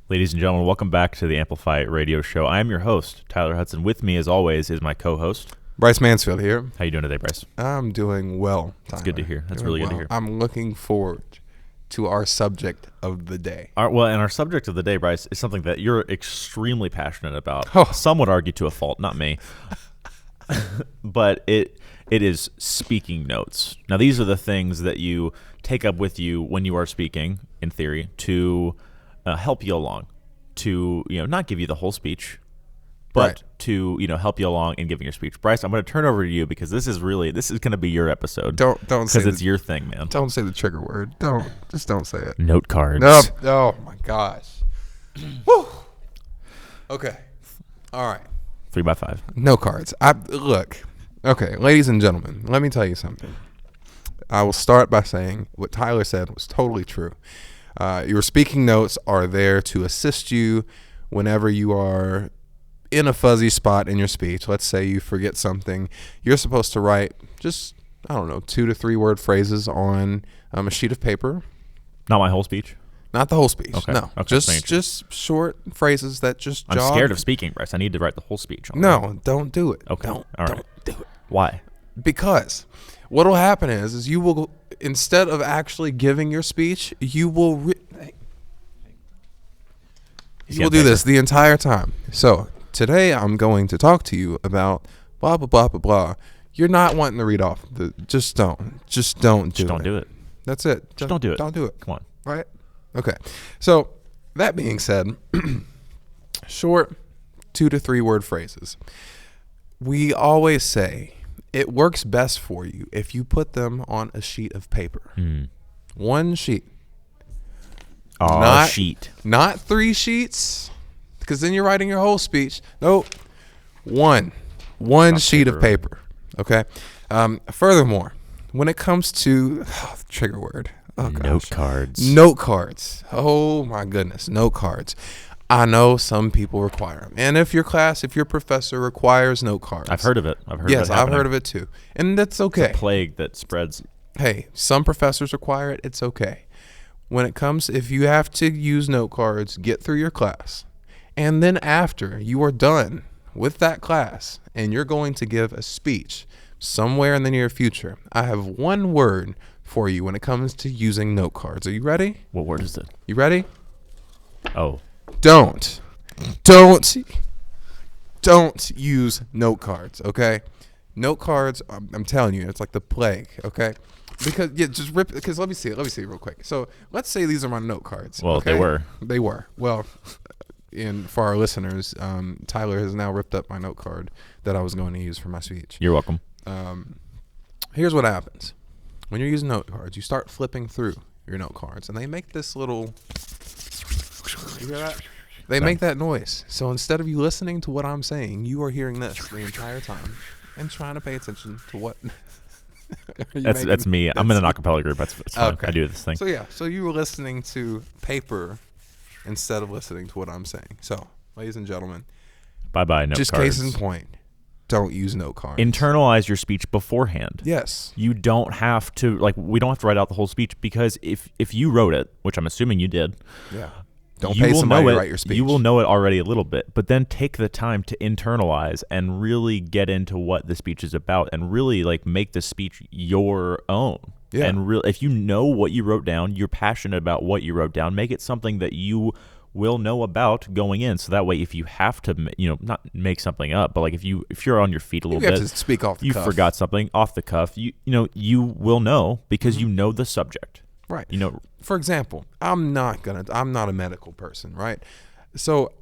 Ladies and gentlemen, welcome back to the Amplify Radio Show. I am your host, Tyler Hudson. With me, as always, is my co-host, Bryce Mansfield here. How you doing today, Bryce? I'm doing well, Tyler. That's good to hear. That's Doing really well. good to hear. I'm looking forward to our subject of the day. And our subject of the day, Bryce, is something that you're extremely passionate about. Oh. Some would argue to a fault, not me. But it is speaking notes. Now, these are the things that you take up with you when you are speaking, in theory, to help you along, to not give you the whole speech, but Right. to help you along in giving your speech. Bryce, I'm going to turn over to you because this is going to be your episode. Don't say because it's your thing, man. Don't say the trigger word. Just don't say it. Note cards. No. Oh my gosh. Woo. Okay. All right. 3x5. No cards. Look. Okay, ladies and gentlemen, let me tell you something. I will start by saying what Tyler said was totally true. Your speaking notes are there to assist you whenever you are in a fuzzy spot in your speech. Let's say you forget something. You're supposed to write just, 2 to 3 word phrases on a sheet of paper. Not my whole speech. Not the whole speech. Okay. No. Okay. Just short phrases that just jog. I'm scared of speaking, Bryce. I need to write the whole speech. No, don't do it. Okay. Don't All right. do it. Why? Because what will happen is you will, instead of actually giving your speech, you will do this the entire time. So today I'm going to talk to you about blah, blah, blah, blah, blah. You're not wanting to read off. Just don't do it. That's it. Just don't do it. Don't do it. Come on. Right? Okay. So that being said, short 2 to 3 word phrases. We always say it works best for you if you put them on a sheet of paper. One sheet. Sheet. Not 3 sheets, because then you're writing your whole speech. Nope. One sheet of paper. Okay. Furthermore, when it comes to trigger word. Oh, gosh. Note cards. Note cards. Oh my goodness. Note cards. I know some people require them. And if your professor requires note cards. I've heard of it. I've heard of it too. And that's okay. It's a plague that spreads. Hey, some professors require it. It's okay. When it comes, if you have to use note cards, get through your class. And then after you are done with that class and you're going to give a speech somewhere in the near future, I have one word for you when it comes to using note cards. Are you ready? What word is it? You ready? Oh. Don't use note cards, okay? Note cards, I'm telling you, it's like the plague, okay? Because because let me see real quick. So let's say these are my note cards. Well, okay? They were. Well, for our listeners, Tyler has now ripped up my note card that I was going to use for my speech. You're welcome. Here's what happens. When you're using note cards, you start flipping through your note cards, and they make this little... You hear that? They make that noise. So instead of you listening to what I'm saying, you are hearing this the entire time and trying to pay attention to what... That's me. I'm in an acapella group. That's fine. Okay. I do this thing. So you were listening to paper instead of listening to what I'm saying. So, ladies and gentlemen, Bye-bye note just cards. case in point, don't use note cards. Internalize your speech beforehand. Yes. You don't have to, we don't have to write out the whole speech, because if you wrote it, which I'm assuming you did. Yeah. Don't pay somebody to write your speech. You will know it already a little bit, but then take the time to internalize and really get into what the speech is about and really make the speech your own. Yeah. And if you know what you wrote down, you're passionate about what you wrote down, make it something that you will know about going in. So that way, if you have to, not make something up, but if you're on your feet a little bit, you have to speak off the cuff. You forgot something off the cuff. You will know because you know the subject. Right. For example, I'm not a medical person, right? So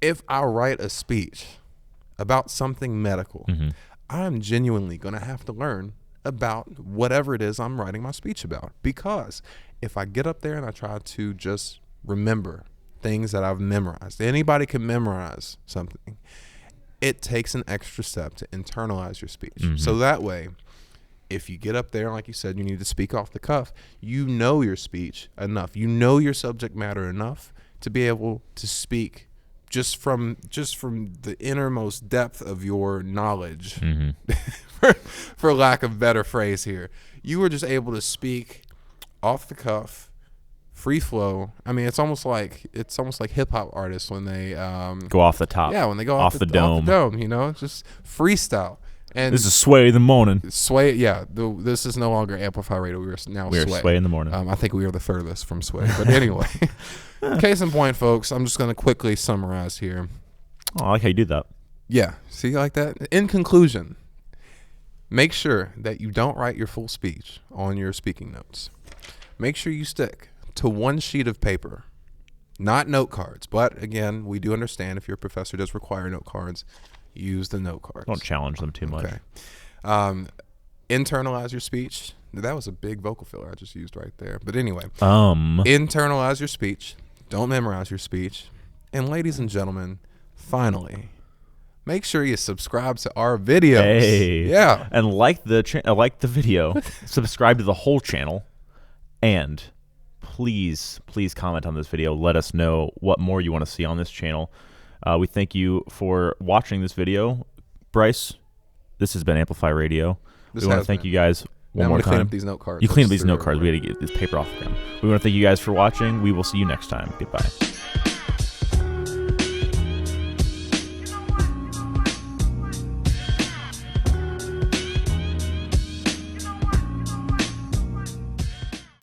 if I write a speech about something medical, I'm genuinely going to have to learn about whatever it is I'm writing my speech about. Because if I get up there and I try to just remember things that I've memorized, anybody can memorize something. It takes an extra step to internalize your speech. So that way, if you get up there, like you said, you need to speak off the cuff, you know your speech enough. You know your subject matter enough to be able to speak just from the innermost depth of your knowledge, for lack of a better phrase here. You were just able to speak off the cuff free flow. I mean, it's almost like hip hop artists when they go off the top. Yeah, when they go off the dome. You know, just freestyle. And this is Sway in the morning. Sway, yeah. This is no longer Amplify Radio. We are Sway in the morning. I think we are the furthest from Sway. But anyway, case in point, folks. I'm just going to quickly summarize here. Oh, I like how you do that. Yeah, see, like that. In conclusion, make sure that you don't write your full speech on your speaking notes. Make sure you stick to one sheet of paper, not note cards. But again, we do understand if your professor does require note cards, use the note cards. Don't challenge them too much. Okay. Internalize your speech. That was a big vocal filler I just used right there. But anyway, internalize your speech. Don't memorize your speech. And ladies and gentlemen, finally, make sure you subscribe to our videos. Hey. Yeah. And like the video, subscribe to the whole channel, and please comment on this video. Let us know what more you want to see on this channel. We thank you for watching this video. Bryce, this has been Amplify Radio. We want to thank you guys one more time. Clean up these note cards. You clean up these note cards. We got to get this paper off of them. We want to thank you guys for watching. We will see you next time. Goodbye.